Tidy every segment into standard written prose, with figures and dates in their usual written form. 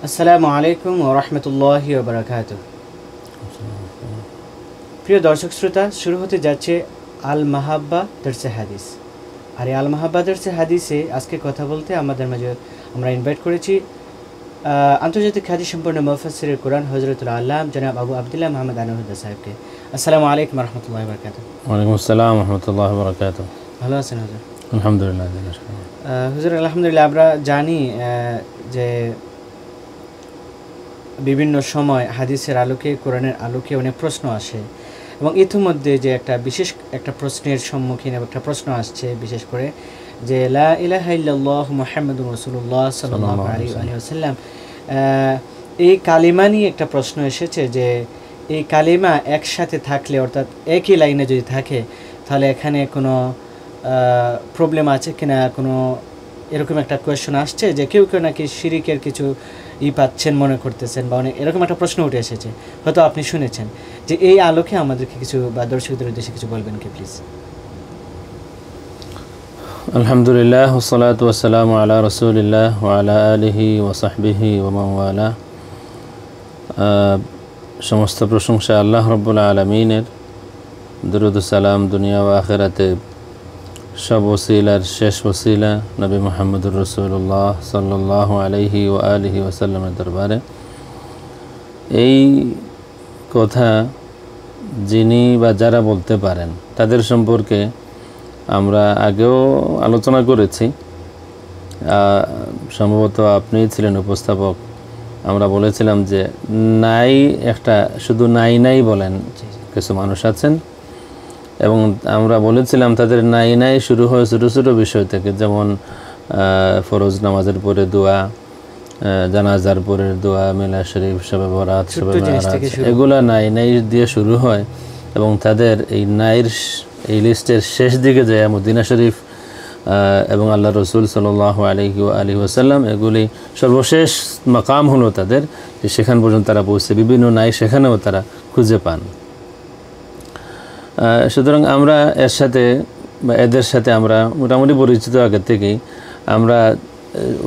আসসালামু আলাইকুম ওয়া রাহমাতুল্লাহি ওয়া বারাকাতুহু। প্রিয় দর্শক শ্রোতা, শুরু হতে যাচ্ছে আল মাহাব্বা দরসে হাদিস। আর এই আল মাহাব্বা দরসে হাদিসে আজকে কথা বলতে আমাদের মাঝে আমরা ইনভাইট করেছি আন্তর্জাতিক খ্যাতি সম্পন্ন মুফাসসিরে কোরআন হযরতুল আল্লাম জনাব আবু আব্দুল্লাহ মুহাম্মদ আনহুদা সাহেবকে। আসসালামু আলাইকুম ওয়া রাহমাতুল্লাহি ওয়া বারাকাতুহু। ওয়া আলাইকুম আসসালাম ওয়া রাহমাতুল্লাহি ওয়া বারাকাতুহু। ভালো আছেন হুজুর? আলহামদুলিল্লাহ। হুজুর আলহামদুলিল্লাহ। আমরা জানি যে বিভিন্ন সময় হাদিসের আলোকে, কোরআনের আলোকে অনেক প্রশ্ন আসে এবং ইতিমধ্যে যে বিশেষ একটা প্রশ্নের সম্মুখীন একটা প্রশ্ন আসছে, বিশেষ করে যে লা ইলাহা ইল্লাল্লাহ মুহাম্মাদুর রাসূলুল্লাহ সাল্লাল্লাহু আলাইহি ওয়াসাল্লাম, এই কালিমা নিয়ে একটা প্রশ্ন এসেছে যে এই কালিমা একসাথে থাকলে, অর্থাৎ একই লাইনে যদি থাকে, তাহলে এখানে কোনো প্রবলেম আছে কিনা, কোনো এরকম একটা কোয়েশ্চন আসছে যে কেউ কেউ নাকি শিরিকের কিছু পাচ্ছেন মনে করতেছেন, বা অনেক এরকম একটা প্রশ্ন উঠে এসেছে, হয়তো আপনি শুনেছেন। যে এই আলোকে আমাদেরকে কিছু, বা দর্শকদের উদ্দেশ্যে কিছু বলবেন কি প্লিজ? আলহামদুলিল্লাহ ওয়াসসালাতু ওয়াসসালামু আলা রাসূলিল্লাহ ওয়া আলা আলিহি ওয়া সাহবিহি ওয়া মান ওয়ালা। সমস্ত প্রশংসা আল্লাহ রাব্বুল আলামিনের, দরুদ ও সালাম দুনিয়া ও আখিরাতে সব ওসিলার শেষ ওসিলা নবী মুহাম্মদুর রাসূলুল্লাহ সাল্লাল্লাহু আলাইহি ওয়া আলিহি ওয়াসাল্লামের দরবারে। এই কথা যিনি বা যারা বলতে পারেন তাদের সম্পর্কে আমরা আগেও আলোচনা করেছি, সম্ভবত আপনিই ছিলেন উপস্থাপক। আমরা বলেছিলাম যে নাই, একটা শুধু নাই নাই বলেন কিছু মানুষ আছেন, এবং আমরা বলেছিলাম তাদের নাই নাই শুরু হয় ছোটো ছোটো বিষয় থেকে, যেমন ফরজ নামাজের পরে দোয়া, জানাজার পরে দোয়া, মিলাদ শরীফ, শবে বরাত, শবে মেরাজ, এগুলা নাই নাই দিয়ে শুরু হয়, এবং তাদের এই নাইর এই লিস্টের শেষ দিকে যায় মদিনা শরীফ এবং আল্লাহ রসুল সাল্লাল্লাহু আলাইহি ওয়া আলিহি ওয়াসাল্লাম, এগুলি সর্বশেষ মাকাম হলো তাদের, সেখান পর্যন্ত তারা পৌঁছে, বিভিন্ন নাই সেখানেও তারা খুঁজে পান। সুতরাং আমরা এর সাথে বা এদের সাথে আমরা মোটামুটি পরিচিত আগের থেকেই। আমরা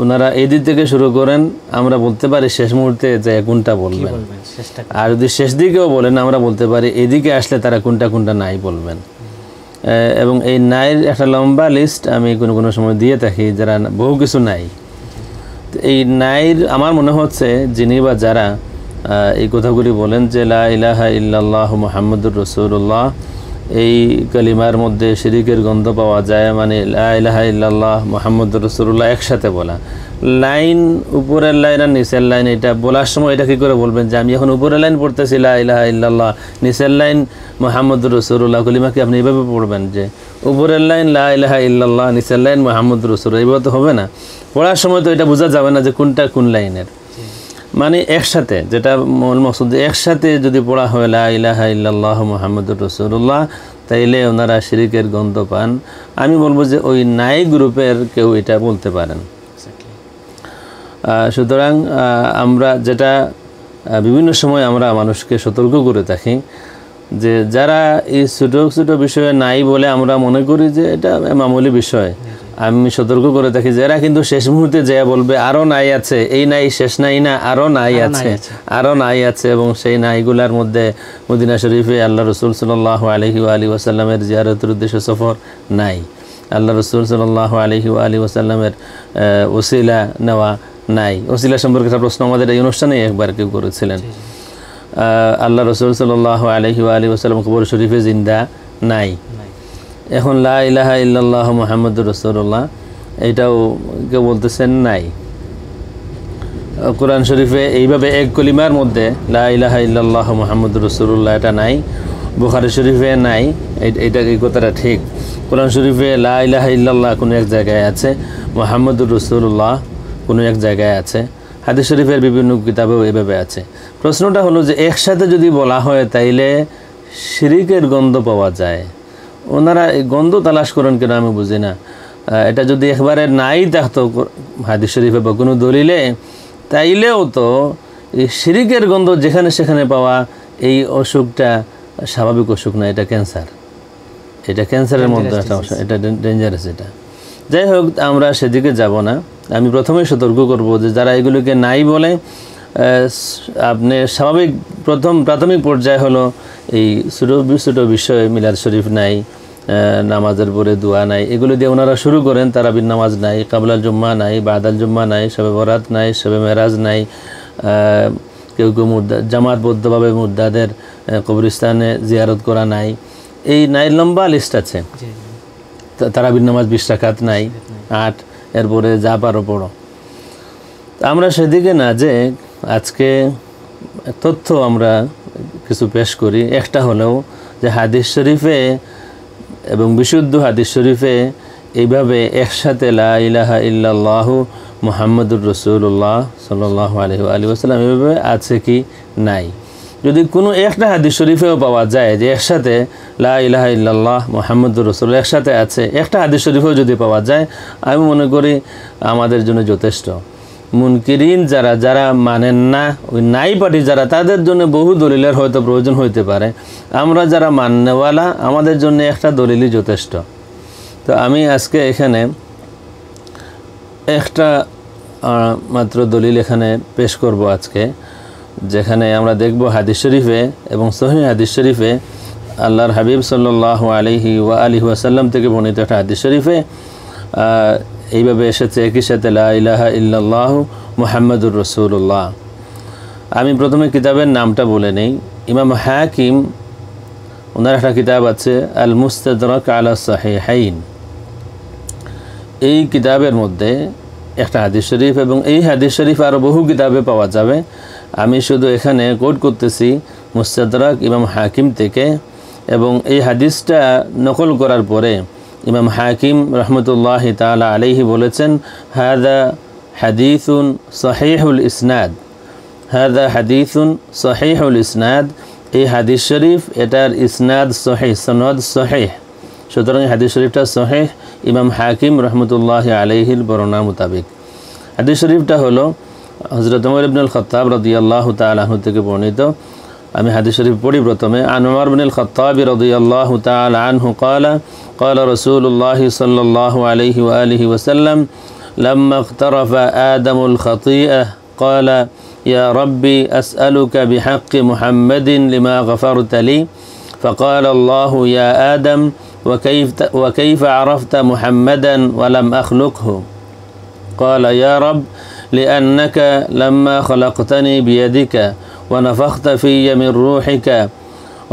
ওনারা এই দিক থেকে শুরু করেন, আমরা বলতে পারি শেষ মুহূর্তে যে কোনটা বলবেন, আর যদি শেষ দিকেও বলেন আমরা বলতে পারি এদিকে আসলে তারা কোনটা কোনটা নাই বলবেন। এবং এই নাইয়ের একটা লম্বা লিস্ট আমি কোনো কোনো সময় দিয়ে থাকি, যারা বহু কিছু নাই। এই নাইর আমার মনে হচ্ছে যিনি বা যারা এই কথাগুলি বলেন যে লা ইলাহা ইল্লাল্লাহ মুহাম্মাদুর রাসূলুল্লাহ, এই কালিমার মধ্যে শিরিকের গন্ধ পাওয়া যায়, মানে লা ইলাহা ইল্লাল্লাহ মুহাম্মাদুর রাসূলুল্লাহ একসাথে বলা, লাইন উপরের লাইন আর নিচের লাইন, এটা বলার সময় এটা কী করে বলবেন যে আমি এখন উপরের লাইন পড়তেছি লা ইলাহা ইল্লাল্লাহ, নিচের লাইন মুহাম্মাদুর রাসূলুল্লাহ, কালিমাকে আপনি এভাবে পড়বেন যে উপরের লাইন লা ইলাহা ইল্লাল্লাহ, নিচের লাইন মুহাম্মাদুর রাসূলুল্লাহ, এইভাবে তো হবে না। পড়ার সময় তো এটা বোঝা যাবে না যে কোনটা কোন লাইনের, মানে একসাথে, যেটা মূল মকসুদ একসাথে যদি পড়া হয় লা ইলাহা ইল্লাল্লাহ মুহাম্মাদুর রাসূলুল্লাহ, তাইলে ওনারা শিরিকের গন্ধ পান। আমি বলবো যে ওই নাই গ্রুপের কেউ এটা বলতে পারেন। সুতরাং আমরা যেটা বিভিন্ন সময় আমরা মানুষকে সতর্ক করে থাকি যে যারা এই ছোটো ছোটো বিষয়ে নাই বলে আমরা মনে করি যে এটা মামুলি বিষয়, আমি সতর্ক করে থাকি যারা কিন্তু শেষ মুহূর্তে যা বলবে আরও নাই আছে, এই নাই শেষ নাই না, আরও নাই আছে, আরও নাই আছে, এবং সেই নাইগুলার মধ্যে মদিনা শরীফে আল্লাহ রসুল সাল্লাল্লাহু আলাইহি ওয়া আলিহি ওয়াসাল্লামের জিয়ারতের উদ্দেশ্যে সফর নাই, আল্লাহ রসুল সাল্লাল্লাহু আলাইহি ওয়া আলিহি ওয়াসাল্লামের ওসিলা নেওয়া নাই। ওসিলা সম্পর্কে একটা প্রশ্ন আমাদের এই অনুষ্ঠানে একবার কেউ করেছিলেন। আল্লাহ রসুল সাল্লাল্লাহু আলাইহি ওয়া আলিহি ওয়াসাল্লাম কবর শরীফে জিন্দা নাই। এখন লা ইলাহা ইল্লাল্লাহ মুহাম্মাদুর রাসূলুল্লাহ এটাও কেউ বলতেছেন নাই। কোরআন শরীফে এইভাবে এক কলিমার মধ্যে লা ইলাহা ইল্লাল্লাহ মুহাম্মাদুর রাসূলুল্লাহ এটা নাই, বুখারী শরীফে নাই, এইটা এই কথাটা ঠিক। কোরআন শরীফে লা ইলাহা ইল্লাল্লাহ কোনো এক জায়গায় আছে, মুহাম্মাদুর রাসূলুল্লাহ কোনো এক জায়গায় আছে, হাদিস শরীফের বিভিন্ন কিতাবেও এভাবে আছে। প্রশ্নটা হলো যে একসাথে যদি বলা হয় তাইলে শিরিকের গন্ধ পাওয়া যায়, ওনারা এই গন্ধ তালাশ করেন কেন আমি বুঝি না। এটা যদি একবারে নাই থাকতো হাদিস শরীফে বা কোনো দলিলে, তাইলেও তো এই শিরিকের গন্ধ যেখানে সেখানে পাওয়া, এই অসুখটা স্বাভাবিক অসুখ না, এটা ক্যান্সার, এটা ক্যান্সারের মধ্যে একটা, এটা ডেঞ্জারাস। এটা যাই হোক, আমরা সেদিকে যাব না। আমি প্রথমেই সতর্ক করব যে যারা এগুলোকে নাই বলে, আপনি স্বাভাবিক প্রাথমিক পর্যায়ে হলো এই ছোটো বিষয়, মিলাদ শরীফ নাই, নামাজের পরে দোয়া নাই, এগুলো দিয়ে ওনারা শুরু করেন। তারাবির নামাজ নাই, কাবলাল জুম্মা নাই, বাদাল জুম্মা নাই, শবে বরাত নাই, শবে মেরাজ নাই, কেউ কেউ জামাতবদ্ধভাবে মুর্দাদের কবরস্থানে জিয়ারত করা নাই, এই নাই লম্বা লিস্ট আছে। তারাবির নামাজ 20 রাকাত নাই, 8, এরপরে যা পারো পড়ো। আমরা সেদিকে না যে আজকে তথ্য আমরা কিছু পেশ করি। একটা হলেও যে হাদিস শরীফে এবং বিশুদ্ধ হাদিস শরীফে এইভাবে একসাথে লা ইলাহা ইল্লাল্লাহু মুহাম্মাদুর রাসূলুল্লাহ সাল্লাল্লাহু আলাইহি ওয়াসাল্লাম এভাবে আছে কি নাই। যদি কোনো একটা হাদিস শরীফেও পাওয়া যায় যে একসাথে লা ইলাহা ইল্লাল্লাহ মুহাম্মাদুর রাসূলুল্লাহ একসাথে আছে, একটা হাদিস শরীফেও যদি পাওয়া যায়, আমি মনে করি আমাদের জন্য যথেষ্ট। মুনকিরিন যারা মানেন না, ওই নাই পার্টি যারা, তাদের জন্য বহু দলিলের হয়তো প্রয়োজন হইতে পারে। আমরা যারা মাননেওয়ালা, আমাদের জন্য একটা দলিলই যথেষ্ট। তো আমি আজকে এখানে একটা মাত্র দলিল এখানে পেশ করব আজকে, যেখানে আমরা দেখব হাদিস শরীফে এবং সহিহ হাদিস শরীফে আল্লাহর হাবিব সাল্লাল্লাহু আলাইহি ওয়াসাল্লাম থেকে বর্ণিত একটা হাদিস শরীফে এইভাবে এসেছে, একই সাথে লা ইলাহা ইল্লাল্লাহু মুহাম্মাদুর রাসূলুল্লাহ। আমি প্রথমে কিতাবের নামটা বলে নেই। ইমাম হাকিম, ওনার একটা কিতাব আছে আল মুস্তাদরাক আলা সাহিহাইন। এই কিতাবের মধ্যে একটা হাদিস শরীফ, এবং এই হাদিস শরীফ আরও বহু কিতাবে পাওয়া যাবে। আমি শুধু এখানে কোট করতেছি মুস্তাদরাক ইমাম হাকিম থেকে, এবং এই হাদিসটা নকল করার পরে ইমাম হাকিম রহমতুল্লাহি তাআলা আলাইহি বলেছেন, হাদা হাদিসুন সহিহুল ইসনাদ, হাদা হাদিসুন সহিহুল ইসনাদ। এই হাদিস শরীফ, এটার ইসনাদ সহিহ, সনদ সহিহ, সুতরাং হাদিস শরীফটা সহিহ ইমাম হাকিম রহমতুল্লাহি আলাইহির বর্ণনা মোতাবেক। হাদিস শরীফটা হলো হযরত ওমর ইবনুল খাত্তাব রাদিয়াল্লাহু তাআলা আনহু থেকে বর্ণিত। আমি হাদিস শরীফ পড়ি প্রথমে। আন ওমর ইবনুল খাত্তাব রাদিয়াল্লাহু তাআলা আনহু ক্বালা ক্বালা রাসূলুল্লাহ সাল্লাল্লাহু আলাইহি ওয়া আলিহি ওয়াসাল্লাম লাম্মা ইখতারাফা আদামুল খাতিআহ ক্বালা ইয়া রাব্বি আসআলুকা বিহাক্কি মুহাম্মাদিন লিমা গফারতা লি فقال الله يا آدم وكيف عرفت محمدا ولم أخلقه قال يا رب لأنك لما خلقتني بيدك ونفخت في من روحك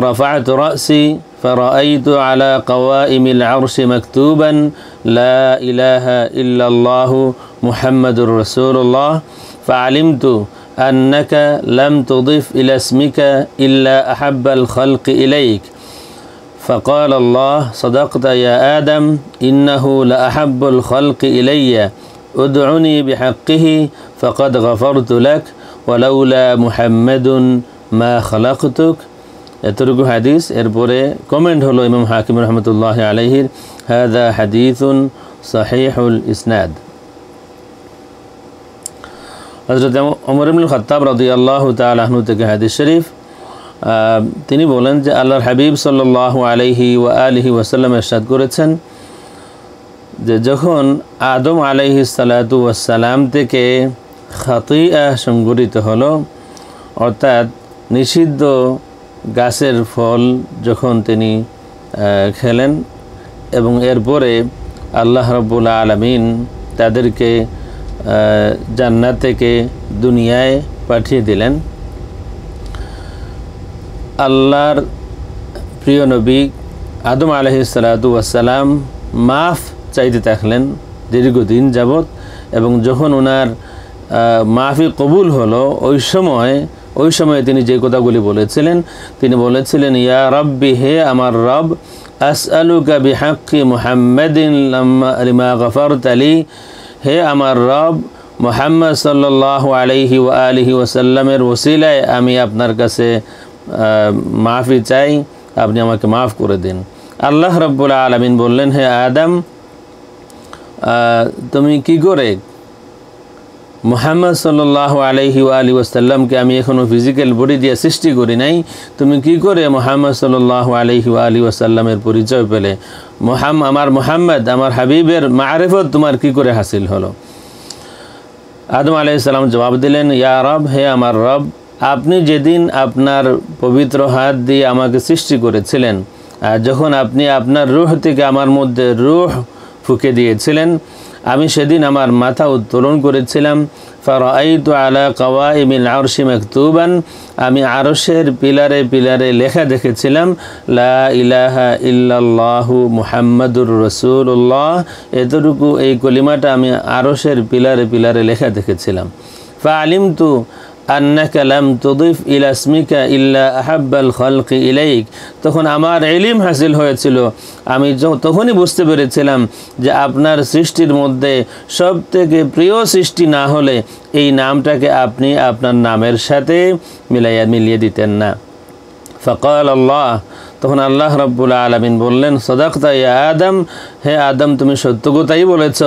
رفعت رأسي فرأيت على قوائم العرش مكتوبا لا إله إلا الله محمد رسول الله فعلمت أنك لم تضف إلى اسمك إلا أحب الخلق إليك فقال الله صدقت يا آدم إنه لأحب الخلق إلي ادعني بحقه فقد غفرت لك ولولا محمد ما خلقتك। এতটুকু হাদিস। এরপরে কমেন্ট হলো ইমাম হাকিম রহমতুল্লাহ আলাইহির, হাদা হাদিসুন সহিহুল ইসনাদ। হযরত ওমর ইবনুল খাত্তাব রাদিয়াল্লাহু তাআলা আনহু থেকে হাদিস শরীফ, তিনি বলেন যে আল্লাহর হাবিব সাল্লাল্লাহু আলাইহি ওয়া আলিহি ওয়াসাল্লাম ইরশাদ করেছেন যে যখন আদম আলাইহিস সালাতু ওয়াস সালাম থেকে খাতিআ সংঘটিত হলো, অর্থাৎ নিষিদ্ধ গাছের ফল যখন তিনি খেলেন, এবং এরপরে আল্লাহ রাব্বুল আলামিন তাদেরকে জান্নাত থেকে দুনিয়ায় পাঠিয়ে দিলেন। আল্লাহর প্রিয় নবী আদম আলাইহিস সালাতু ওয়াস সালাম মাফ চাইতে থাকলেন দীর্ঘদিন যাবত, এবং যখন ওনার মাফি কবুল হলো, ওই সময় তিনি যে কথাগুলি বলেছিলেন, তিনি বলেছিলেন, ইয়া রাব্বি, হে আমার রব, আসআলুকা বিহাক্কি মুহাম্মাদিন লিমা গফারতা লি, হে আমার রব, মুহাম্মদ সাল্লাল্লাহু আলাইহি ওয়া আলিহি ওয়াসাল্লামের ওসিলায় আমি আপনার কাছে মাফি চাই, আপনি আমাকে মাফ করে দিন। আল্লাহ রাব্বুল আলামিন বললেন, হে আদম, তুমি কি করে মুহাম্মদ সাল্লাল্লাহু আলাইহি ওয়া আলিহি ওয়াসাল্লামকে, আমি এখনও ফিজিক্যাল বডি দিয়ে সৃষ্টি করি নাই, তুমি কি করে মুহাম্মদ সাল্লাল্লাহু আলাইহি ওয়া আলিহি ওয়াসাল্লামের পরিচয় পেলে? আমার মুহাম্মদ, আমার হাবিবের মারিফত তোমার কি করে হাসিল হলো? আদম আলাইহিস সালাম জবাব দিলেন, ইয়া রব, হে আমার রব, আপনি যেদিন আপনার পবিত্র হাত দিয়ে আমাকে সৃষ্টি করেছিলেন, আর যখন আপনি আপনার রূহ থেকে আমার মধ্যে রূহ ফুঁকে দিয়েছিলেন, আমি সেদিন আমার মাথা উত্তোলন করেছিলাম। ফারাআইতু আলা কাওয়াইমিল আরশি মাকতুবান, আমি আরশের পিলারে পিলারে লেখা দেখেছিলাম, লা ইলাহা ইল্লাল্লাহু মুহাম্মাদুর রাসূলুল্লাহ। এতটুকু এই কলিমাটা আমি আরশের পিলারে পিলারে লেখা দেখেছিলাম। ফাআলিমতু আন্নাকা লাম তুদিফ ইলা ইসমিকা ইল্লা আহাব্বাল খালকি ইলাইক, তখন আমার ইলম হাসিল হয়েছিল, আমি তখনই বুঝতে পেরেছিলাম যে আপনার সৃষ্টির মধ্যে সবথেকে প্রিয় সৃষ্টি না হলে এই নামটাকে আপনি আপনার নামের সাথে মিলিয়ে দিতেন না। ফাকাল আল্লাহ, তখন আল্লাহ রাব্বুল আলামিন বললেন, সাদাকতা ইয়া আদম, হে আদম তুমি সত্য কথাই বলেছ।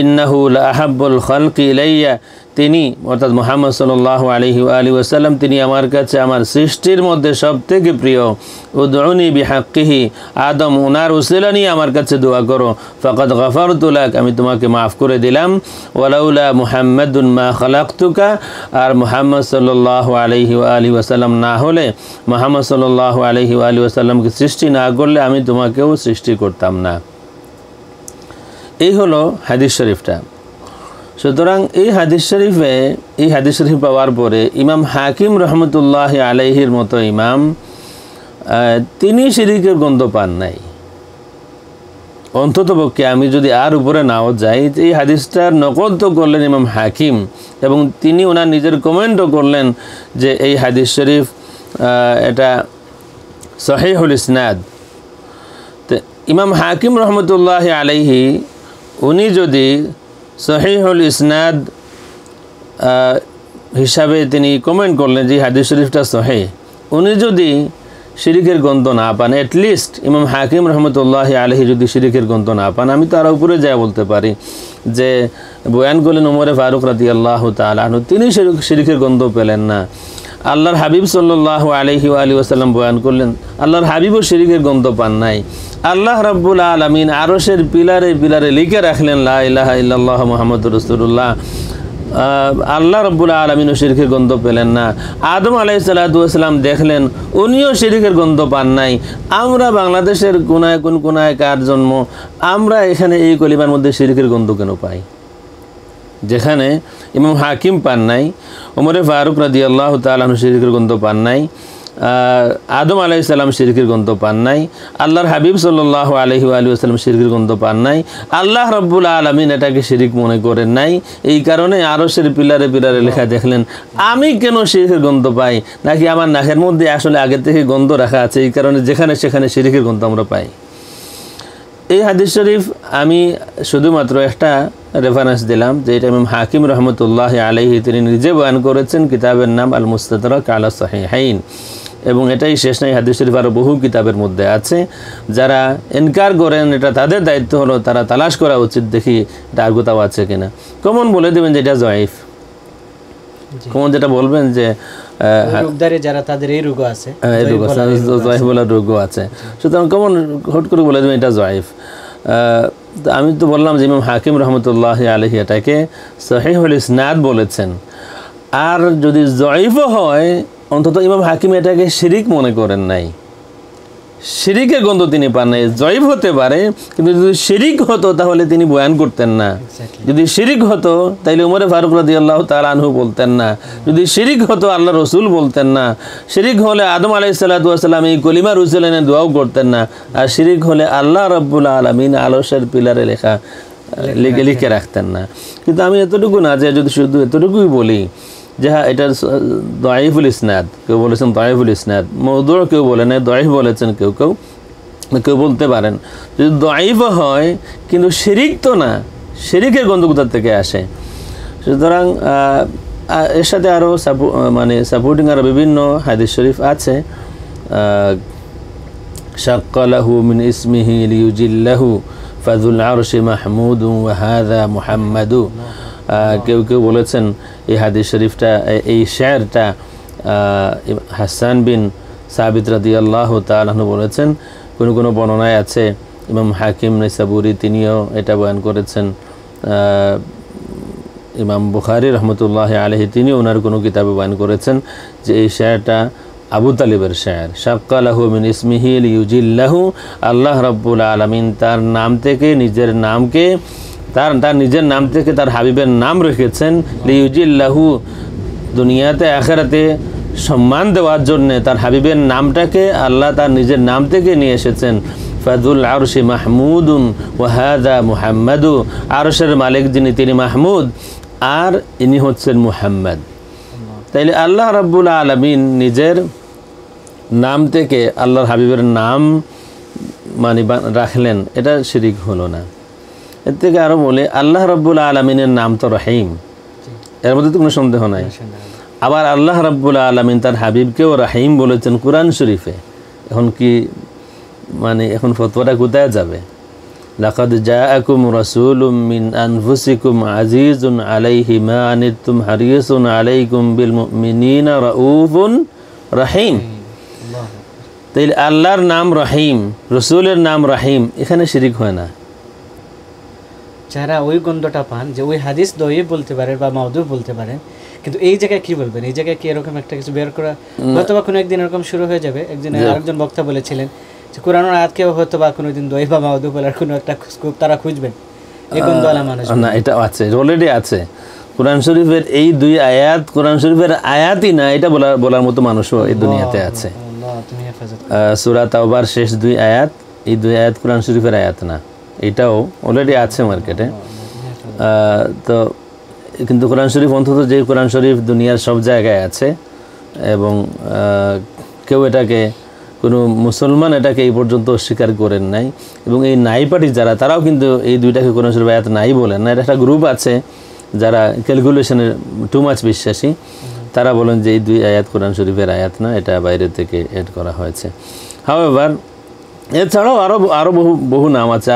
ইন্নাহু লা আহাব্বুল খালকি ইলাইয়া, তিনি অর্থাৎ মুহাম্মদ সাল্লাল্লাহু আলাইহি ওয়া আলিহি ওয়াসাল্লাম, তিনি আমার কাছে আমার সৃষ্টির মধ্যে সবথেকে প্রিয়। উদউনি বিহাক্কিহি, আদম ওনার উসিলা নিয়ে আমার কাছে দোয়া করো। ফাকাদ গাফারতু লাক, আমি তোমাকে মাফ করে দিলাম। ওয়ালাউলা মুহাম্মাদুন মা খালাকতুকা, আর মুহাম্মদ সাল্লাল্লাহু আলাইহি ওয়া আলিহি ওয়াসাল্লাম না হলে, মুহাম্মদ সাল্লাল্লাহু আলাইহি ওয়া আলিহি ওয়াসাল্লামকে সৃষ্টি না করলে আমি তোমাকেও সৃষ্টি করতাম না। এই হলো হাদিস শরীফটা। সুতরাং এই হাদিস শরীফ পাওয়ার পরে ইমাম হাকিম রহমতুল্লাহ আলাইহির মতো ইমাম, তিনি শিরিকের গন্ধ পান নাই। অন্ততপক্ষে আমি যদি আর উপরে নাও যাই, এই হাদিসটার নকল তো করলেন ইমাম হাকিম, এবং তিনি ওনার নিজের কমেন্টও করলেন যে এই হাদিস শরীফ এটা সহিহুল ইসনাদ। তো ইমাম হাকিম রহমতুল্লাহ আলাইহি উনি যদি সহিহুল ইসনাদ হিসাবে তিনি কমেন্ট করলেন যে হাদিস শরীফটা সহিহ, উনি যদি শিরিকের গন্ধ না পান, অ্যাটলিস্ট ইমাম হাকিম রহমতুল্লাহ আলাইহি যদি শিরিকের গন্ধ না পান, আমি তার উপরে যা বলতে পারি যে বয়ান করলেন ওমরে ফারুক রাদিয়াল্লাহু তাআলা আনহু, তিনি শিরিকের গন্ধ পেলেন না। আল্লাহর হাবিব সাল্লাল্লাহু আলাইহি ওয়া আলিহি ওয়াসাল্লাম বয়ান করলেন, আল্লাহর হাবিবও শিরিকের গন্ধ পান নাই। আল্লাহ রাব্বুল আলামিন আরশের পিলারে পিলারে লিখে রাখলেন লা ইলাহা ইল্লাল্লাহ মুহাম্মাদুর রাসূলুল্লাহ। আল্লাহ রাব্বুল আলামিনও শিরকের গন্ধ পেলেন না। আদম আলাইহিস সালাতু ওয়াস সালাম দেখলেন, উনিও শিরকের গন্ধ পান নাই। আমরা বাংলাদেশের কোনায় কোন কোনায় কার জন্ম, আমরা এখানে এই কলিমার মধ্যে শিরকের গন্ধ কেন পাই? যেখানে ইমাম হাকিম পান নাই, ওমরে ফারুক রাদিয়াল্লাহু তাআলা আনহু শিরকের গন্ধ পান নাই, আদম আলাইহিস সালাম শিরকের গন্ধ পান নাই, আল্লাহর হাবিব সাল্লাল্লাহু আলাইহি ওয়া আলিহি ওয়াসাল্লাম শিরকের গন্ধ পান নাই, আল্লাহ রাব্বুল আলামিন এটাকে শিরিক মনে করেন নাই। এই কারণে আরশের পিলারে পিলারে লেখা দেখলেন। আমি কেন শিরকের গন্ধ পাই? নাকি আমার নাকের মধ্যে আসলে আগে থেকে গন্ধ রাখা আছে, এই কারণে যেখানে সেখানে শিরকের গন্ধ আমরা পাই? এই হাদিস শরীফ আমি শুধুমাত্র একটা রেফারেন্স দিলাম, যে এটা ইমাম হাকিম রহমতুল্লাহ আলাইহি তিনি নিজে বয়ান করেছেন। কিতাবের নাম আল মুস্তাদরাক আলা সহিহাইন, এবং এটাই শেষ নাই, হাদিস শরীফ আরও বহু কিতাবের মধ্যে আছে। যারা ইনকার করেন, এটা তাদের দায়িত্ব হলো তারা তালাশ করা উচিত, দেখি এটা আর কোথাও আছে কিনা। কমন বলে দেবেন যে এটা জয়ীফ, কমন যেটা বলবেন যে যারা তাদের এই রোগ আছে, জয়ীফ বলার রোগ আছে, সুতরাং কমন হট করে বলে দেবেন এটা জয়ীফ। আমি তো বললাম যে ইমাম হাকিম রহমতুল্লাহ আলাইহি এটাকে সহিহুল ইসনাদ বলেছেন। আর যদি জয়ীফও হয়, অন্তত ইমাম হাকিম এটাকে শিরিক মনে করেন নাই, শিরিকের গন্ধ তিনি পান নাই। জয়ীফ হতে পারে, কিন্তু যদি শিরিক হতো তাহলে তিনি বয়ান করতেন না। যদি শিরিক হতো তাইলে উমরে ফারুক রাদিয়াল্লাহু তাআলা আনহু বলতেন না। যদি শিরিক হতো আল্লাহ রসুল বলতেন না। শিরিক হলে আদম আলাইহিস সালাতু ওয়াস সালাম এই কলিমার উসিলায় দোয়াও করতেন না। আর শিরিক হলে আল্লাহ রাব্বুল আলামিন আরশের পিলারে লিখে রাখতেন না। কিন্তু আমি এতটুকু না, যে যদি শুধু এতটুকুই বলি যে হ্যাঁ এটার দাঈফুল ইসনাদ, কেউ বলেছেন দাঈফুল ইসনাদ, মওদুউ কেউ বলেন দাঈফ বলেছেন, কেউ বলতে পারেন। যদি দাঈফও হয় কিন্তু শিরিক তো না, শিরিকের গন্ধ কোথা থেকে আসে? সুতরাং এর সাথে আরও সাপোর্টিং আরও বিভিন্ন হাদিস শরীফ আছে। শাক্কালাহু মিন ইসমিহি লিউজিল্লাহু ফাযুল আরশি মাহমুদু ওয়া হাযা মুহাম্মাদু। কেউ বলেছেন এই হাদিস শরীফটা, এই শেরটা হাসান বিন সাবিত রাদিয়াল্লাহু তাআলা আনহু বলেছেন। কোনো বর্ণনায় আছে ইমাম হাকিম নাইসাবুরি তিনিও এটা বয়ান করেছেন। ইমাম বুখারী রহমতুল্লাহ আলাইহি তিনি ওনার কোনো কিতাবে বয়ান করেছেন যে এই শেয়ারটা আবু তালিবের শেয়ার। শাক্কালাহু মিন ইসমিহি লিউজিল্লাহু, আল্লাহ রাব্বুল আলামিন তার নাম থেকে নিজের নামকে তার নিজের নাম থেকে তার হাবিবের নাম রেখেছেন, লিউজিল্লাহু দুনিয়াতে আখিরাতে সম্মান দেওয়ার জন্য তার হাবিবের নামটাকে আল্লাহ তার নিজের নাম থেকে নিয়ে এসেছেন। ফাদুল আরশি মাহমুদুন ওয়া হাদা মুহাম্মাদু, আরশের মালিক যিনি তিনি মাহমুদ আর ইনি হচ্ছেন মুহাম্মদ। তাইলে আল্লাহ রাব্বুল আলামিন নিজের নাম থেকে আল্লাহর হাবিবের নাম মানে রাখলেন, এটা শিরিক হলো না। এর থেকে আরও বলে আল্লাহ রাব্বুল আলামিনের নাম তো রহিম, এর মধ্যে তো কোনো সন্দেহ নাই। আবার আল্লাহ রাব্বুল আলামিন তার হাবিবকেও রাহিম বলেছেন কুরআন শরীফে। এখন কি মানে এখন ফতোয়াটা কোথায় যাবে? লাকাদ জাআকুম রাসূলুম মিন আনফুসিকুম আজিজুন আলাইহি মা আনিতুম হারিসুন আলাইকুম বিল মুমিনিনা রাউফুন রাহিম। তাইলে আল্লাহর নাম রহিম, রসুলের নাম রাহিম, এখানে শিরিক হয় না। যারা ওই গন্ধটা পান যে ওই হাদিস দইয়ে বলতে পারেন বা মাউদু বলতে পারেন, কিন্তু এই জায়গায় কি বলবেন? এই জায়গায় কি এরকম একটা কিছু বের করা হয়তো বা কোনো একদিন এরকম শুরু হয়ে যাবে। একদিন আরেকজন বক্তা বলেছিলেন যে কোরআনের আয়াতকেও হয়তো বা কোনোদিন দই বা মাউদু বলার কোনো একটা স্কোপ তারা খুঁজবেন এই গন্ধওয়ালা মানুষ। না, এটা আছে, অলরেডি আছে। কোরআন শরীফের এই দুই আয়াত কোরআন শরীফের আয়াতই না, এটা বলার মতো মানুষও এই দুনিয়াতে আছে। সূরা তাওবার শেষ দুই আয়াত, এই দুই আয়াত কোরআন শরীফের আয়াত না, এটাও অলরেডি আছে মার্কেটে। তো কিন্তু কোরআন শরীফ অন্তত যে কোরআন শরীফ দুনিয়ার সব জায়গায় আছে এবং কেউ এটাকে কোনো মুসলমান এটাকে এই পর্যন্ত অস্বীকার করেন নাই। এবং এই নাই পার্টি যারা, তারাও কিন্তু এই দুইটাকে কোরআন শরীফ আয়াত নাই বলেন না। এটা একটা গ্রুপ আছে যারা ক্যালকুলেশনের টু মাচ বিশ্বাসী, তারা বলেন যে এই দুই আয়াত কোরআন শরীফের আয়াত না, এটা বাইরে থেকে এড করা হয়েছে। হাউএভার এছাড়াও আরও বহু নাম আছে।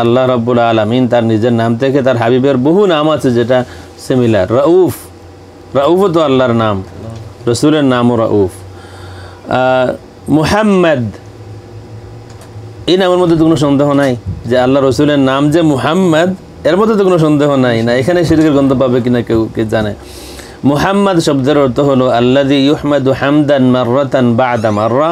আল্লাহ রাব্বুল আলামিন তার নিজের নাম থেকে তার হাবিবের বহু নাম আছে যেটা সিমিলার। রাউফও তো আল্লাহর নাম, রসুলের নামও রাউফ। মুহাম্মদ, এই নামের মধ্যে তো কোনো সন্দেহ নাই যে আল্লাহ রসুলের নাম যে মুহাম্মদ, এর মধ্যে তো কোনো সন্দেহ নাই। না এখানে শিরকের গন্ধ পাবে কিনা কেউ কে জানে। মুহাম্মদ শব্দের অর্থ হলো আল্লাযী ইউহমাদু হামদান মাররাতান বা'দা মাররা।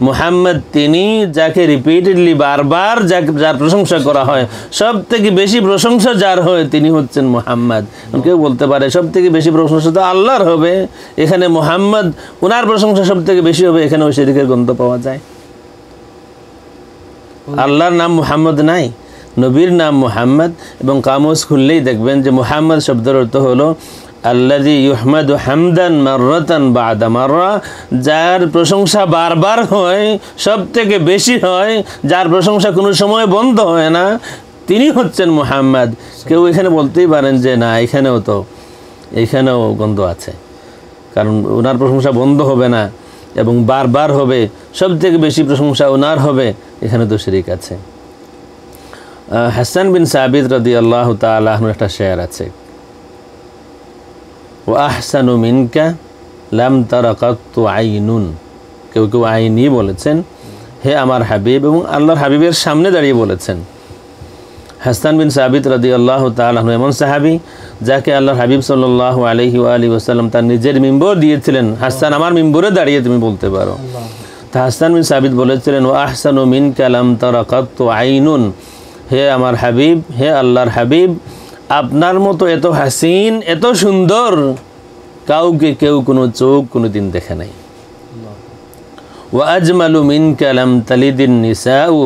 মুহাম্মদ তিনি যাকে রিপিটেডলি বারবার যার প্রশংসা করা হয়, সব থেকে বেশি প্রশংসা যার হয় তিনি হচ্ছেন মুহাম্মদ। কেউ বলতে পারে সব থেকে বেশি প্রশংসা তো আল্লাহর হবে, এখানে মুহাম্মদ ওনার প্রশংসা সব থেকে বেশি হবে, এখানেও শিরকের গন্ধ পাওয়া যায়। আল্লাহর নাম মুহাম্মদ নাই, নবীর নাম মুহাম্মদ। এবং কামুস খুললেই দেখবেন যে মুহাম্মদ শব্দের অর্থ হলো আল্লাযী ইউহমাদু হামদান মাররাতান বা'দা মাররা, যার প্রশংসা বারবার হয়, সব থেকে বেশি হয়, যার প্রশংসা কোনো সময় বন্ধ হয় না, তিনি হচ্ছেন মুহাম্মদ। কেউ এখানে বলতেই পারেন যে না এখানেও গন্ধ আছে, কারণ ওনার প্রশংসা বন্ধ হবে না এবং বারবার হবে, সব থেকে বেশি প্রশংসা ওনার হবে, এখানে তো শিরিক আছে। হাসান বিন সাবিত রাদিয়াল্লাহু তাআলা আনহু একটা শেয়ার আছে, ওয়া আহসানু মিনকা লাম তারা কাত্তু আইনুন। কেউ কেউ আইনি বলেছেন, হে আমার হাবিব, এবং আল্লাহর হাবিবের সামনে দাঁড়িয়ে বলেছেন। হাসান বিন সাবিত রাদিয়াল্লাহু তাআলা আনহু এমন সাহাবী যাকে আল্লাহর হাবিব সাল্লাল্লাহু আলাইহি ওয়া আলিহি ওয়াসাল্লাম তার নিজের মিম্বর দিয়েছিলেন। হাসান, আমার মিম্বরে দাঁড়িয়ে তুমি বলতে পারো। তা হাসান বিন সাবিত বলেছিলেন, ওয়া আহসানু মিনকা লাম তারা কাত্তু আইনুন, হে আমার হাবিব, হে আল্লাহর হাবিব, আপনার মতো এত হাসিন, এত সুন্দর কাউকে কেউ কোনো চোখ কোনোদিন দেখে নাই। ওয়া আজমালু মিনকা লাম তালিদিন নিসাউ,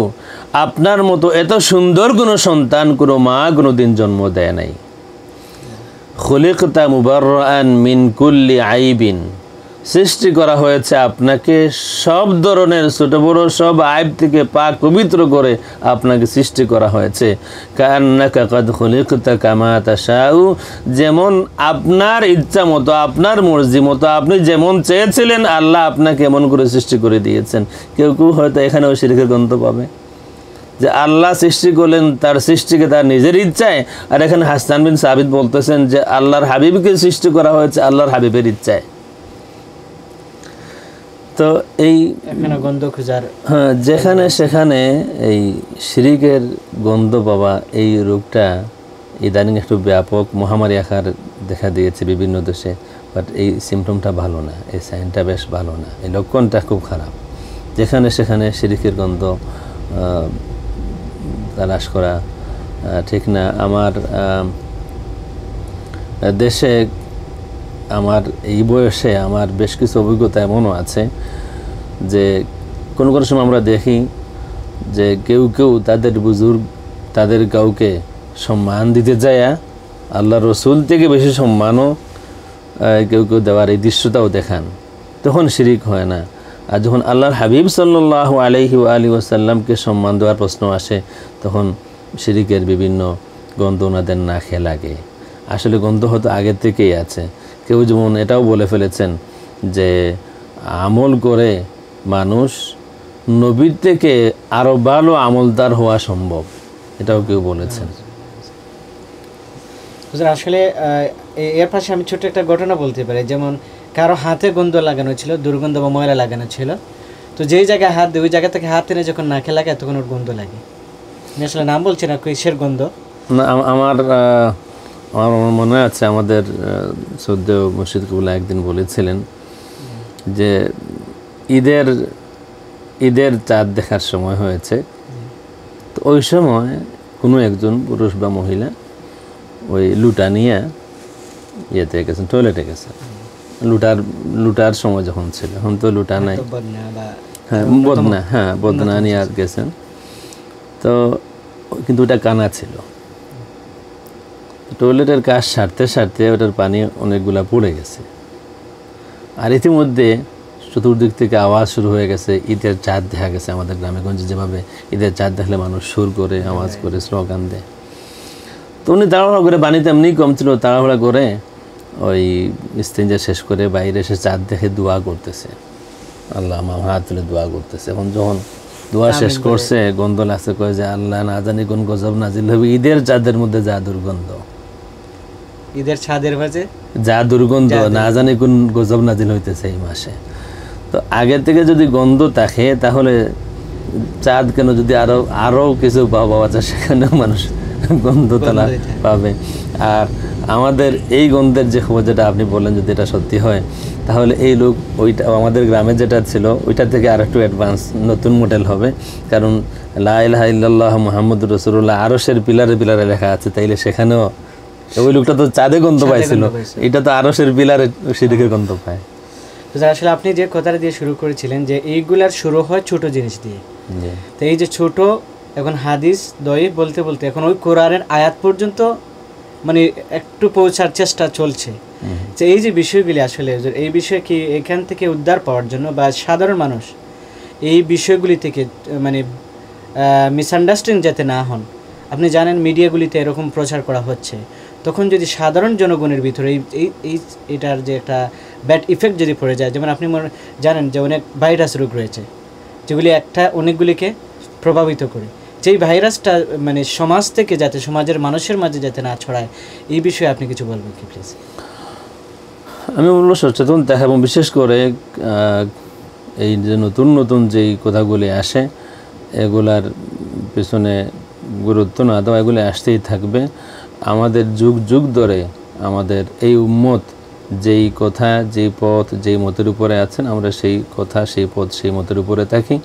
আপনার মতো এত সুন্দর কোনো সন্তান কোনো মা কোনোদিন জন্ম দেয় নাই। খুলিকতা মুবাররাআন মিন কুল্লি আইবিন, সৃষ্টি করা হয়েছে আপনাকে সব ধরনের ছোট বড় সব আইব থেকে পাক পবিত্র করে আপনাকে সৃষ্টি করা হয়েছে। কান্নাকা কাদ খুলিকতা কামা তাশাউ, যেমন আপনার ইচ্ছা মতো, আপনার মর্জি মতো, আপনি যেমন চেয়েছিলেন আল্লাহ আপনাকে এমন করে সৃষ্টি করে দিয়েছেন। কেউ কেউ হয়তো এখানেও শিরকের গন্ধ পাবে যে আল্লাহ সৃষ্টি করলেন তার সৃষ্টিকে তার নিজের ইচ্ছায়, আর এখানে হাসান বিন সাবিত বলতেছেন যে আল্লাহর হাবিবকে সৃষ্টি করা হয়েছে আল্লাহর হাবিবের ইচ্ছায়। তো এই গন্ধ খোঁজার, হ্যাঁ, যেখানে সেখানে এই শিরিকের গন্ধ পাওয়া, এই রোগটা ইদানিং একটু ব্যাপক মহামারী আকার দেখা দিয়েছে বিভিন্ন দেশে, বাট এই সিমটমটা ভালো না, এই সাইনটা বেশ ভালো না, এই লক্ষণটা খুব খারাপ। যেখানে সেখানে শিরকের গন্ধ তালাশ করা ঠিক না। আমার দেশে আমার এই বয়সে আমার বেশ কিছু অভিজ্ঞতা এমনও আছে যে কোনো কোনো সময় আমরা দেখি যে কেউ কেউ তাদের বুজুর্গ তাদের কাউকে সম্মান দিতে যায়, আল্লাহ রসুল থেকে বেশি সম্মানও কেউ কেউ দেওয়ার এই দৃশ্যটাও দেখান, তখন শিরিক হয় না। আর যখন আল্লাহর হাবিব সাল্লাল্লাহু আলাইহি ওয়াসাল্লামকে সম্মান দেওয়ার প্রশ্ন আসে, তখন শিরিকের বিভিন্ন গন্ধ ওনাদের নাকে লাগে। আসলে গন্ধ হয়তো আগের থেকেই আছে। কেউ যেমন এটাও বলে ফেলেছেন যে আমল করে মানুষ নবীর থেকে আরও ভালো আমলদার হওয়া সম্ভব, এটাও কেউ বলেছেন। আসলে এর পাশে আমি ছোট্ট একটা ঘটনা বলতে পারি। যেমন কারো হাতে গন্ধ লাগানো ছিল, দুর্গন্ধ বা ময়লা লাগানো ছিল, তো যেই জায়গায় হাত দেয় ওই জায়গা থেকে হাত এনে যখন নাকে লাগায় তখন ওর গন্ধ লাগে। আমি আসলে নাম বলছি না কিসের গন্ধ। না, আমার মনে আছে আমাদের শ্রদ্ধেয় মুর্শিদ কবুল্লাহ একদিন বলেছিলেন যে ঈদের চাঁদ দেখার সময় হয়েছে, তো ওই সময় কোনো একজন পুরুষ বা মহিলা ওই লুটা নিয়ে ইয়েতে গেছেন, টয়লেটে গেছেন। লুটার সময় যখন ছিল, এখন তো লুটা নাই, বদনা নিয়ে গেছেন। তো কিন্তু ওটা কানা ছিল। টয়লেটের কাজ সারতে সারতে ওটার পানি অনেকগুলা পড়ে গেছে। আর ইতিমধ্যে চতুর্দিক থেকে আওয়াজ শুরু হয়ে গেছে, ঈদের চাঁদ দেখা গেছে। আমাদের গ্রামে গঞ্জে যেভাবে ঈদের চাঁদ দেখলে মানুষ সুর করে, আওয়াজ করে, স্লোগান দেয়। তো উনি তাড়াহুড়া করে, পানিতে এমনি কম ছিল, তাড়াহুড়া করে ওই ইস্তেঞ্জা শেষ করে বাইরে এসে চাঁদ দেখে দোয়া করতেছে, আল্লাহ আমার হাত তুলে দোয়া করতেছে। এখন যখন দোয়া শেষ করছে, গন্ধ লাগছে, কয়ে যে আল্লাহ না জানি কোন গজব নাজিল হবে ঈদের চাঁদের মধ্যে, যা দুর্গন্ধ, ঈদের ছাদের মাঝে যা দুর্গন্ধ, না জানি কোন গজব নাজিল হইতেছে এই মাসে। তো আগের থেকে যদি গন্ধ থাকে তাহলে চাঁদ কেন, যদি আরো কিছু পাওয়া যায় সেখানেও মানুষ গন্ধ তালা পাবে। আর আমাদের এই গন্ধের যে খবর যেটা আপনি বললেন, যদি এটা সত্যি হয় তাহলে এই লোক ওইটা আমাদের গ্রামে যেটা ছিল ওইটা থেকে আর একটু অ্যাডভান্স নতুন মডেল হবে। কারণ লা ইলাহা ইল্লাল্লাহ মুহাম্মাদুর রাসূলুল্লাহ আরশের পিলারে পিলারে লেখা আছে, তাইলে সেখানেও ওই লোকটা তো চাঁদে গন্ধ পাইছিল, এটা তো আরশের পিলারে শিরকের গন্ধ পায়। আসলে আপনি যে কথাটা দিয়ে শুরু করেছিলেন যে এইগুলার শুরু হয় ছোট জিনিস দিয়ে, তো এই যে ছোট, এখন হাদিস দয়ীফ বলতে বলতে এখন ওই কোরআনের আয়াত পর্যন্ত মানে একটু পৌঁছার চেষ্টা চলছে। যে এই যে বিষয়গুলি আসলে এই বিষয়ে কি এখান থেকে উদ্ধার পাওয়ার জন্য বা সাধারণ মানুষ এই বিষয়গুলি থেকে মানে মিসআন্ডারস্ট্যান্ডিং যাতে না হন, আপনি জানেন মিডিয়াগুলিতে এরকম প্রচার করা হচ্ছে, তখন যদি সাধারণ জনগণের ভিতরে এটার যে একটা ব্যাড ইফেক্ট যদি পড়ে যায়, যেমন আপনি জানেন যে অনেক ভাইরাস রোগ রয়েছে যেগুলি একটা অনেকগুলিকে প্রভাবিত করে, যেই ভাইরাসটা মানে সমাজ থেকে যাতে সমাজের মানুষের মাঝে যাতে না ছড়ায়, এই বিষয়ে আপনি কিছু বলবেন কি প্লিজ? আমি বলবো সচেতন দেখা, এবং বিশেষ করে এই যে নতুন নতুন যেই কথাগুলি আসে এগুলার পেছনে গুরুত্ব না দেওয়া, এগুলি আসতেই থাকবে। আমাদের যুগ যুগ ধরে আমাদের এই উম্মত যেই কথা, যেই পথ, যেই মতের উপরে আছেন, আমরা সেই কথা, সেই পথ, সেই মতের উপরে থাকি,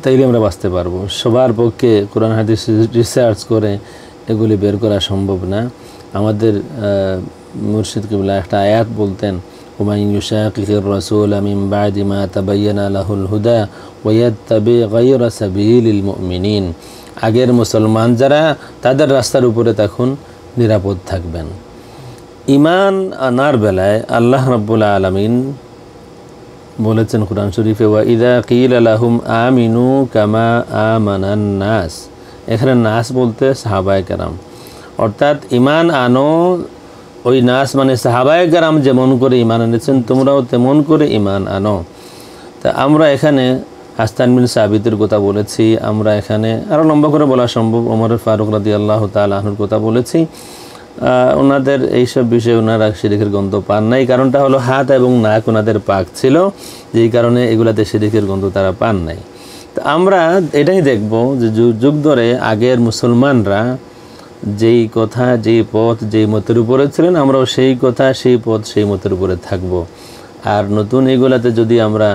তাইলে আমরা বাঁচতে পারবো। সবার পক্ষে কোরআন হাদিস রিসার্চ করে এগুলি বের করা সম্ভব না। আমাদের মুর্শিদ কিবলা একটা আয়াত বলতেন, ওমান ইউশাকিকির রাসূল মিন বা'দি মা তাবায়্যানা লাহুল হুদা ওয়া ইয়াত্তাবি গায়রা সাবিলিল মুমিনিন, আগের মুসলমান যারা তাদের রাস্তার উপরে তখন নিরাপদ থাকবেন। ঈমান আনার বেলায় আল্লাহ রাব্বুল আলামিন বলেছেন কুরআন শরীফে, ওয়া ইযা কিলা লাহুম আমিনু কামা আমানান নাস, এখানে নাস বলতে সাহাবায়ে কেরাম, অর্থাৎ ঈমান আনো, ওই নাস মানে সাহাবায়ে কেরাম যেমন করে ঈমান এনেছেন তোমরাও তেমন করে ঈমান আনো। তা আমরা এখানে হাসান বিন সাবিতের কথা বলেছি, আমরা এখানে আরও লম্বা করে বলা সম্ভব ওমর ফারুক রাদিয়াল্লাহু তাআলা আনহুর কথা বলেছি। ওনাদের এইসব বিষয়ে ওনারা শিরকের গন্ধ পান নাই, কারণটা হলো হাত এবং নাক ওনাদের পাক ছিল, যেই কারণে এগুলাতে শিরকের গন্ধ তারা পান নাই। তো আমরা এটাই দেখব যে যুগ ধরে আগের মুসলমানরা যেই কথা, যেই পথ, যেই মতের উপরে ছিলেন, আমরাও সেই কথা, সেই পথ, সেই মতের উপরে থাকব। আর নতুন এইগুলাতে যদি আমরা,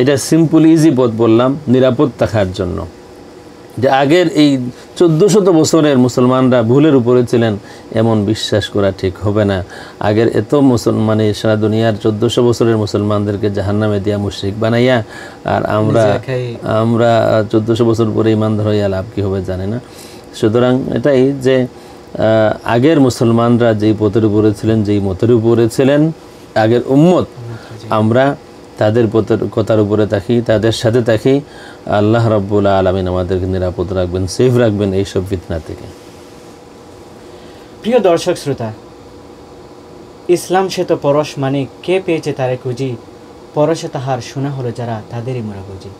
এটা সিম্পল ইজি পথ বললাম নিরাপদ থাকার জন্য, যে আগের এই 1400 বছরের মুসলমানরা ভুলের উপরে ছিলেন এমন বিশ্বাস করা ঠিক হবে না। আগের এত মুসলমানে সারা দুনিয়ার 1400 বছরের মুসলমানদেরকে জাহান্নামে দিয়া মুশরিক বানাইয়া, আর আমরা 1400 বছর পরে ইমানদার হইয়া লাভ কী হবে জানে না। সুতরাং এটাই যে আগের মুসলমানরা যেই পথের উপরে ছিলেন, যেই মতের উপরে ছিলেন, আগের উম্মত, আমরা তাদের কথার উপরে থাকি, তাদের সাথে থাকি। আল্লাহ রাব্বুল আলামিন আমাদেরকে নিরাপদ রাখবেন, সেফ রাখবেন এইসব ফিতনা থেকে। প্রিয় দর্শক শ্রোতা, ইসলাম সে তো পরশ, মানে কে পেয়েছে তারে খুঁজি, পরশে তাহার শোনা হলো যারা, তাদেরই মোরা বুঝি।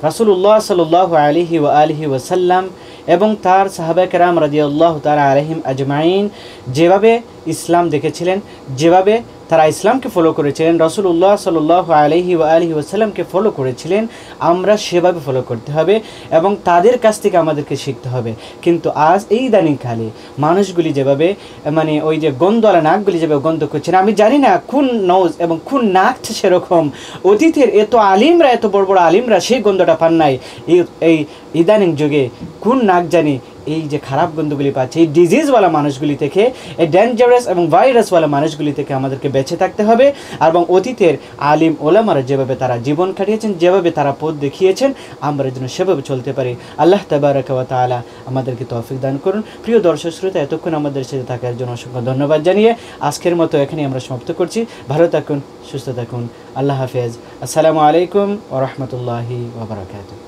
রাসূলুল্লাহ সাল্লাল্লাহু আলাইহি ওয়া আলিহি ওয়াসাল্লাম এবং তার সাহাবায়ে কেরাম রাদিয়াল্লাহু তাআলা আলাইহিম আজমাইন যেভাবে ইসলাম দেখেছিলেন, যেভাবে তারা ইসলামকে ফলো করেছিলেন, রাসূলুল্লাহ সাল্লাল্লাহু আলাইহি ওয়া আলিহি ওয়াসাল্লামকে ফলো করেছিলেন, আমরা সেভাবে ফলো করতে হবে এবং তাদের কাছ থেকে আমাদেরকে শিখতে হবে। কিন্তু আজ এই ইদানিংকালে মানুষগুলি যেভাবে, মানে ওই যে গন্ধওয়ালা নাকগুলি যেভাবে গন্ধ করছেন, আমি জানি না কোন নজ এবং কোন নাক সেরকম, অতীতের এত আলিমরা, এত বড় বড় আলিমরা সেই গন্ধটা পান নাই। এই ইদানিং যুগে কোন নাক জানি এই যে খারাপ গন্ধগুলি পাচ্ছে, এই ডিজিজওয়ালা মানুষগুলি থেকে, এই ডেঞ্জারাস এবং ভাইরাসওয়ালা মানুষগুলি থেকে আমাদেরকে বেঁচে থাকতে হবে। এবং অতীতের আলিম ওলামারা যেভাবে তারা জীবন কাটিয়েছেন, যেভাবে তারা পথ দেখিয়েছেন, আমরা যেন সেভাবে চলতে পারি। আল্লাহ তাবারাকা ওয়া তাআলা আমাদেরকে তৌফিক দান করুন। প্রিয় দর্শক শ্রোতা, এতক্ষণ আমাদের সাথে থাকার জন্য অসংখ্য ধন্যবাদ জানিয়ে আজকের মতো এখানেই আমরা সমাপ্ত করছি। ভালো থাকুন, সুস্থ থাকুন, আল্লাহ হাফেজ। আসসালামু আলাইকুম ওয়া রাহমাতুল্লাহি ওয়া বারাকাতুহু।